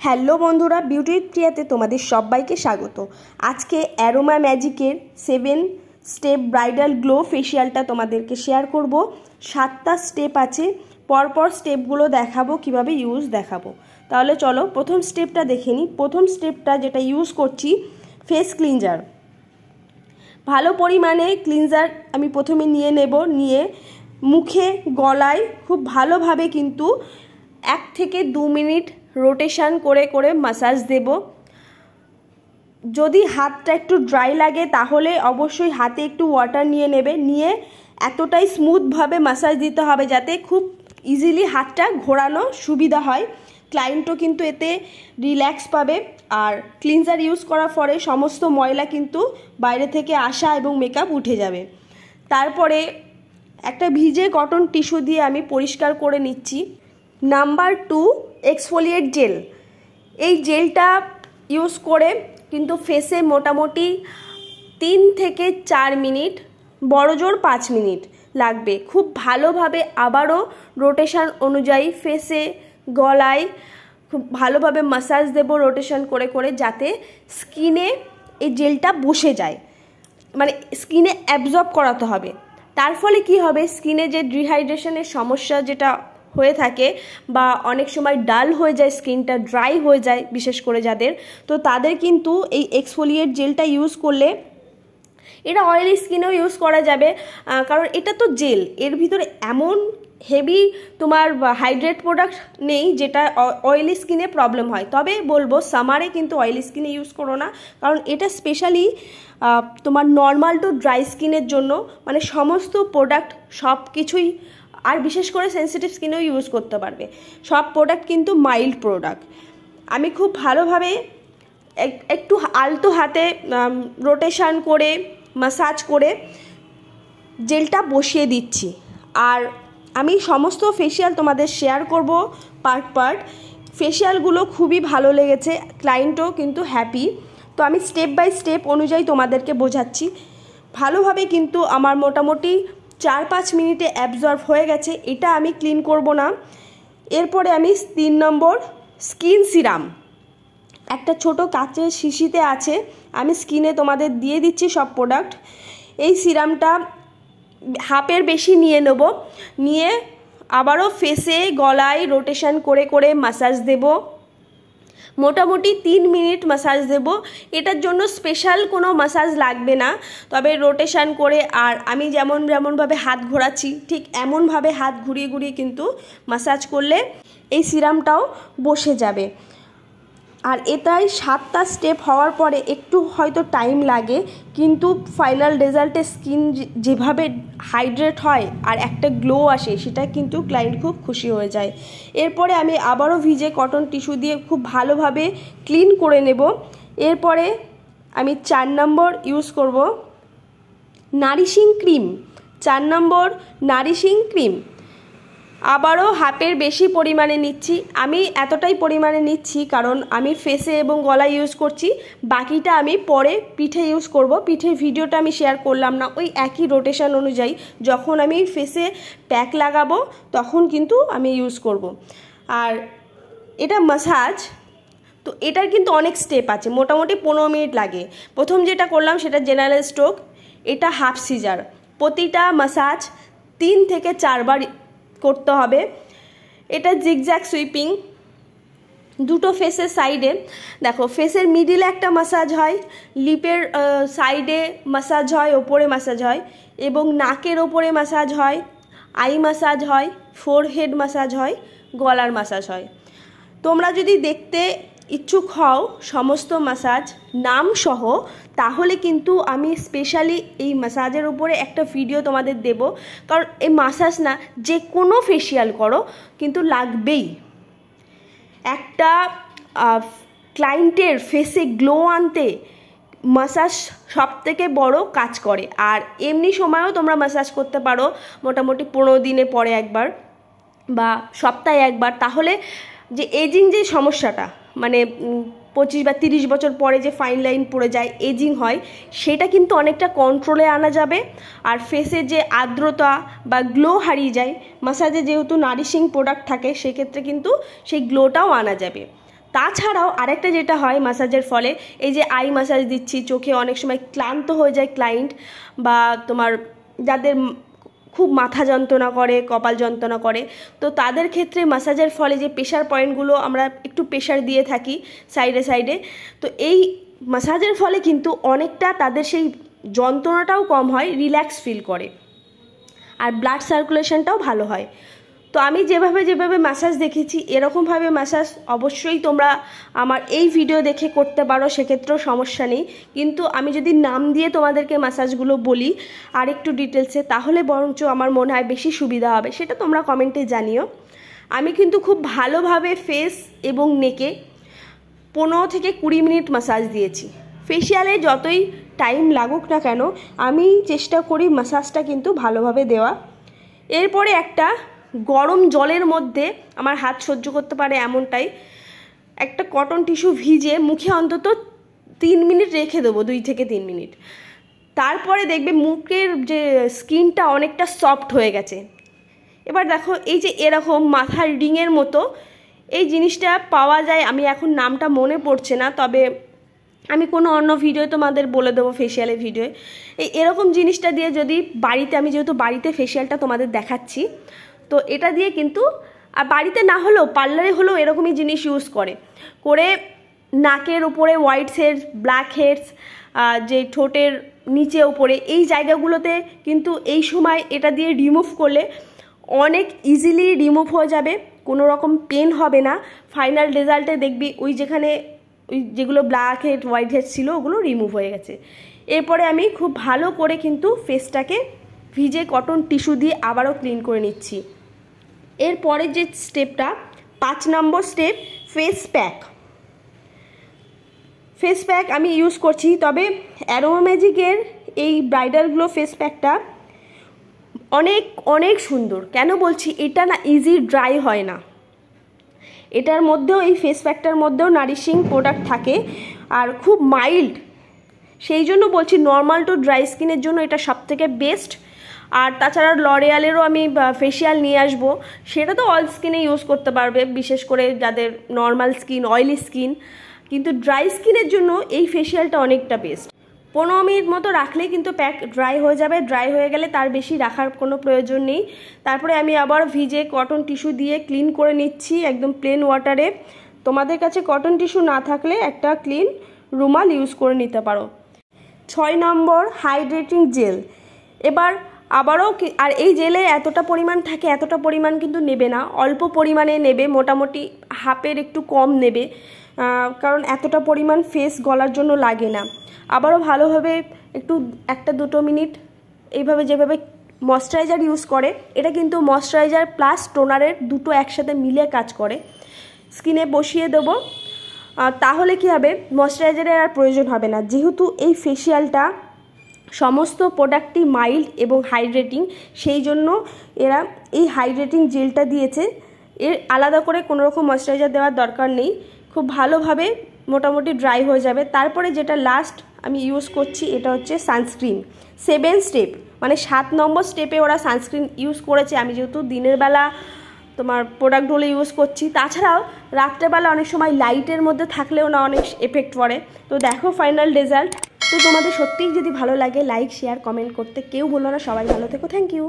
Hello বন্ধুরা, beauty প্রিয়াতে তোমাদের সবাইকে স্বাগত। আজকে অ্যারোমা ম্যাজিকের 7 স্টেপ ব্রাইডাল গ্লো ফেশিয়ালটা তোমাদেরকে শেয়ার করব। 7টা স্টেপ আছে, পরপর স্টেপগুলো দেখাবো, কিভাবে ইউজ দেখাবো। তাহলে চলো প্রথম স্টেপটা দেখে নিই। প্রথম স্টেপটা যেটা ইউজ করছি, ফেস ক্লিনজার। ভালো পরিমাণে ক্লিনজার আমি প্রথমে নিয়ে নেব, নিয়ে মুখে গলায় খুব ভালোভাবে কিন্তু 1 থেকে 2 মিনিট রোটেশন করে করে মাসাজ দেব। যদি হাতটা একটু ড্রাই লাগে তাহলে অবশ্যই হাতে একটু ওয়াটার নিয়ে নেবে, নিয়ে এতটাই স্মুথভাবে মাসাজ দিতে হবে যাতে খুব ইজিলি হাতটা ঘোরানো সুবিধা হয়। ক্লায়েন্টও কিন্তু এতে রিল্যাক্স পাবে। আর ক্লিনজার ইউজ করার পরে সমস্ত ময়লা কিন্তু বাইরে থেকে আসা এবং মেকআপ উঠে যাবে। তারপরে একটা ভিজে কটন টিস্যু দিয়ে আমি পরিষ্কার করে নিচ্ছি। Number 2 exfoliate gel. এই জেলটা ইউজ করে কিন্তু ফেসে মোটামুটি 3 থেকে 4 মিনিট, বড়জোর 5 মিনিট লাগবে। খুব ভালোভাবে আবারও রোটেশন অনুযায়ী ফেসে গলায় খুব ভালোভাবে মাসাজ দেব রোটেশন করে করে, যাতে স্কিনে এই জেলটা বসে যায়, মানে স্কিনে অ্যাবজর্ব করাতে হবে। তার ফলে কি হবে, স্কিনে যে ডিহাইড্রেশনের সমস্যা যেটা হয়ে থাকে বা অনেক সময় ডাল হয়ে যায়, স্কিনটা ড্রাই হয়ে যায় বিশেষ করে যাদের, তো তাদের কিন্তু এই এক্সফোলিয়েট জেলটা ইউজ করলে, এটা অয়েলি স্কিনেও ইউজ করা যাবে, কারণ এটা তো জেল, এর ভিতরে এমন হেভি তোমার হাইড্রেট প্রোডাক্ট নেই যেটা অয়েলি স্কিনে প্রবলেম হয়। তবে বলবো সামারে কিন্তু অয়েলি স্কিনে ইউজ করো না, কারণ এটা স্পেশালি তোমার নর্মাল টু ড্রাই স্কিনের জন্য, মানে সমস্ত প্রোডাক্ট সব কিছুই, আর বিশেষ করে সেন্সিটিভ স্কিনেও ইউজ করতে পারবে। সব প্রোডাক্ট কিন্তু মাইল্ড প্রোডাক্ট। আমি খুব ভালোভাবে একটু আলতো হাতে রোটেশন করে মাসাজ করে জেলটা বসিয়ে দিচ্ছি। আর আমি সমস্ত ফেশিয়াল তোমাদের শেয়ার করব পার্ট পার্ট। ফেশিয়ালগুলো খুবই ভালো লেগেছে, ক্লায়েন্টও কিন্তু হ্যাপি। তো আমি স্টেপ বাই স্টেপ অনুযায়ী তোমাদেরকে বোঝাচ্ছি। ভালোভাবে কিন্তু আমার মোটামুটি 4-5 মিনিটে অ্যাবজর্ব হয়ে গেছে। এটা আমি ক্লিন করব না। এরপরে আমি 3 নম্বর স্কিন সিরাম, একটা ছোট কাচের শিশিতে আছে, আমি স্কিনে তোমাদের দিয়ে দিচ্ছি সব প্রোডাক্ট। এই সিরামটা হাফের বেশি নিয়ে নেব, নিয়ে আবারও ফেসে গলায় রোটেশন করে করে মাসাজ দেব। মোটামুটি 3 মিনিট মাসাজ দেব। এটার জন্য স্পেশাল কোনো মাসাজ লাগবে না, তবে রোটেশন করে, আর আমি যেমনভাবে হাত ঘোরাচ্ছি ঠিক এমনভাবে হাত ঘুরিয়ে ঘুরিয়ে কিন্তু মাসাজ করলে এই সিরামটাও বসে যাবে। আর এটাই 7টা স্টেপ হওয়ার পরে একটু হয়তো টাইম লাগে, কিন্তু ফাইনাল রেজাল্টে স্কিন যেভাবে হাইড্রেট হয় আর একটা গ্লো আসে, সেটা কিন্তু ক্লায়েন্ট খুব খুশি হয়ে যায়। এরপরে আমি আবারও ভিজে কটন টিস্যু দিয়ে খুব ভালোভাবে ক্লিন করে নেব। এরপরে আমি 4 নম্বর ইউজ করব নারিশিং ক্রিম। 4 নম্বর নারিশিং ক্রিম আবারও হাফের বেশি পরিমাণে নিচ্ছি। আমি এতটাই পরিমাণে নিচ্ছি কারণ আমি ফেসে এবং গলায় ইউজ করছি, বাকিটা আমি পরে পিঠে ইউজ করব। পিঠের ভিডিওটা আমি শেয়ার করলাম না, ওই একই রোটেশন অনুযায়ী যখন আমি ফেসে প্যাক লাগাবো তখন কিন্তু আমি ইউজ করব। আর এটা মাসাজ, তো এটার কিন্তু অনেক স্টেপ আছে, মোটামুটি 15 মিনিট লাগে। প্রথম যেটা করলাম সেটা জেনারেল স্ট্রোক, এটা হাফ সিজার। প্রতিটা মাসাজ 3 থেকে 4 বার করতে হবে। এটা জিগজ্যাগ সুইপিং, দুটো ফেসের সাইডে, দেখো ফেসের মিডিলে একটা মাসাজ হয়, লিপের সাইডে মাসাজ হয়, ওপরে মাসাজ হয়, এবং নাকের ওপরে মাসাজ হয়, আই মাসাজ হয়, ফোরহেড মাসাজ হয়, গলার মাসাজ হয়। তোমরা যদি দেখতে ইচ্ছুক হও সমস্ত মাসাজ নাম সহ, তাহলে কিন্তু আমি স্পেশালি এই মাসাজের উপরে একটা ভিডিও তোমাদের দেব, কারণ এই মাসাজ না যে কোনো ফেশিয়াল করো কিন্তু লাগবেই। একটা ক্লায়েন্টের ফেসে গ্লো আনতে মাসাজ সবথেকে বড় কাজ করে। আর এমনি সময়ও তোমরা মাসাজ করতে পারো, মোটামুটি 15 দিনে পরে একবার বা সপ্তাহে একবার। তাহলে যে এজিং যে সমস্যাটা, মানে 25 বা 30 বছর পরে যে ফাইন লাইন পড়ে যায়, এজিং হয়, সেটা কিন্তু অনেকটা কন্ট্রোলে আনা যাবে। আর ফেসে যে আর্দ্রতা বা গ্লো হারিয়ে যায়, মাসাজে যেহেতু নারিশিং প্রোডাক্ট থাকে, সেক্ষেত্রে কিন্তু সেই গ্লোটাও আনা যাবে। তাছাড়াও আরেকটা যেটা হয় ম্যাসাজের ফলে, এই যে আই ম্যাসাজ দিচ্ছি, চোখে অনেক সময় ক্লান্ত হয়ে যায় ক্লায়েন্ট, বা তোমার যাদের খুব মাথা যন্ত্রণা করে, কপাল যন্ত্রণা করে, তো তাদের ক্ষেত্রে ম্যাসাজের ফলে যে প্রেশার পয়েন্টগুলো আমরা একটু প্রেশার দিয়ে থাকি সাইডে সাইডে, তো এই ম্যাসাজের ফলে কিন্তু অনেকটা তাদের সেই যন্ত্রণাটাও কম হয়, রিল্যাক্স ফিল করে, আর ব্লাড সার্কুলেশনটাও ভালো হয়। তো আমি যেভাবে ম্যাসাজ দেখেছি এরকমভাবে ম্যাসাজ অবশ্যই তোমরা আমার এই ভিডিও দেখে করতে পারো, সেক্ষেত্রেও সমস্যা নেই। কিন্তু আমি যদি নাম দিয়ে তোমাদেরকে ম্যাসাজগুলো বলি আর একটু ডিটেলসে, তাহলে বরঞ্চ আমার মনে হয় বেশি সুবিধা হবে, সেটা তোমরা কমেন্টে জানিও। আমি কিন্তু খুব ভালোভাবে ফেস এবং নেকে 15 থেকে 20 মিনিট ম্যাসাজ দিয়েছি। ফেসিয়ালে যতই টাইম লাগুক না কেন আমি চেষ্টা করি ম্যাসাজটা কিন্তু ভালোভাবে দেওয়া। এরপরে একটা গরম জলের মধ্যে, আমার হাত সহ্য করতে পারে এমনটাই, একটা কটন টিস্যু ভিজে মুখে অন্তত 3 মিনিট রেখে দেবো, 2 থেকে 3 মিনিট। তারপরে দেখবে মুখের যে স্কিনটা অনেকটা সফট হয়ে গেছে। এবার দেখো এই যে এরকম মাথার রিংয়ের মতো এই জিনিসটা পাওয়া যায়, আমি এখন নামটা মনে পড়ছে না, তবে আমি কোনো অন্য ভিডিও তোমাদের বলে দেবো, ফেসিয়ালের ভিডিও। এরকম জিনিসটা দিয়ে যদি বাড়িতে, আমি যেহেতু বাড়িতে ফেসিয়ালটা তোমাদের দেখাচ্ছি, তো এটা দিয়ে কিন্তু, আর বাড়িতে না হলেও পার্লারে হলেও এরকমই জিনিস ইউজ করে নাকের উপরে হোয়াইট হেডস, ব্ল্যাক হেডস, যে ঠোঁটের নিচে উপরে এই জায়গাগুলোতে কিন্তু এই সময় এটা দিয়ে রিমুভ করলে অনেক ইজিলি রিমুভ হয়ে যাবে, কোনো রকম পেন হবে না। ফাইনাল রেজাল্টে দেখবি ওই যেখানে ওই যেগুলো ব্ল্যাক হেড হোয়াইট হেড ছিল ওগুলো রিমুভ হয়ে গেছে। এরপরে আমি খুব ভালো করে কিন্তু ফেসটাকে ভিজে কটন টিস্যু দিয়ে আবারও ক্লিন করে নিচ্ছি। এরপরে যে স্টেপটা 5 নম্বর step, face pack. Face pack আমি ইউজ করছি, তবে অ্যারোমা ম্যাজিকের এই ব্রাইডাল গ্লো ফেস প্যাকটা অনেক অনেক সুন্দর। কেন বলছি, এটা না ইজি ড্রাই হয় না, এটার মধ্যেও, এই ফেস প্যাকটার মধ্যেও নারিশিং প্রোডাক্ট থাকে আর খুব মাইল্ড, সেই জন্য বলছি নর্মাল টু ড্রাই স্কিনের জন্য এটা সবথেকে বেস্ট। আর তাছাড়া লরিয়ালেরও আমি ফেসিয়াল নিয়ে আসবো, সেটা তো অল স্কিনে ইউজ করতে পারবে, বিশেষ করে যাদের নর্মাল স্কিন, অয়েলি স্কিন, কিন্তু ড্রাই স্কিনের জন্য এই ফেসিয়ালটা অনেকটা বেস্ট। 15 মিনিট মতো রাখলেই কিন্তু প্যাক ড্রাই হয়ে যাবে। ড্রাই হয়ে গেলে তার বেশি রাখার কোনো প্রয়োজন নেই। তারপরে আমি আবার ভিজে কটন টিস্যু দিয়ে ক্লিন করে নিচ্ছি একদম প্লেন ওয়াটারে। তোমাদের কাছে কটন টিস্যু না থাকলে একটা ক্লিন রুমাল ইউজ করে নিতে পারো। 6 নম্বর, হাইড্রেটিং জেল। এবার আবারও, আর এই জেলে এতটা পরিমাণ থাকে, এতটা পরিমাণ কিন্তু নেবে না, অল্প পরিমাণে নেবে, মোটামুটি হাফের একটু কম নেবে, কারণ এতটা পরিমাণ ফেস গলার জন্য লাগে না। আবারও ভালোভাবে একটু 1-2 মিনিট এইভাবে, যেভাবে ময়শ্চারাইজার ইউজ করে, এটা কিন্তু ময়শ্চারাইজার প্লাস টোনারের দুটো একসাথে মিলে কাজ করে, স্কিনে বসিয়ে দেবো। তাহলে কি হবে, ময়শ্চারাইজারের আর প্রয়োজন হবে না, যেহেতু এই ফেসিয়ালটা সমস্ত প্রোডাক্টই মাইল্ড এবং হাইড্রেটিং, সেই জন্য এরা এই হাইড্রেটিং জেলটা দিয়েছে। এর আলাদা করে কোনো রকম ময়শ্চারাইজার দেওয়ার দরকার নেই, খুব ভালোভাবে মোটামুটি ড্রাই হয়ে যাবে। তারপরে যেটা লাস্ট আমি ইউজ করছি, এটা হচ্ছে সানস্ক্রিন। 7 স্টেপ, মানে 7 নম্বর স্টেপে ওরা সানস্ক্রিন ইউজ করেছে। আমি যেহেতু দিনের বেলা তোমার প্রোডাক্টগুলো ইউজ করছি, তাছাড়াও রাত্রেবেলা অনেক সময় লাইটের মধ্যে থাকলেও না অনেক এফেক্ট পড়ে। তো দেখো ফাইনাল রেজাল্ট। তো তোমাদের সত্যিই যদি ভালো লাগে লাইক, শেয়ার, কমেন্ট করতে কেউ বললো না। সবাই ভালো থেকো, থ্যাংক ইউ।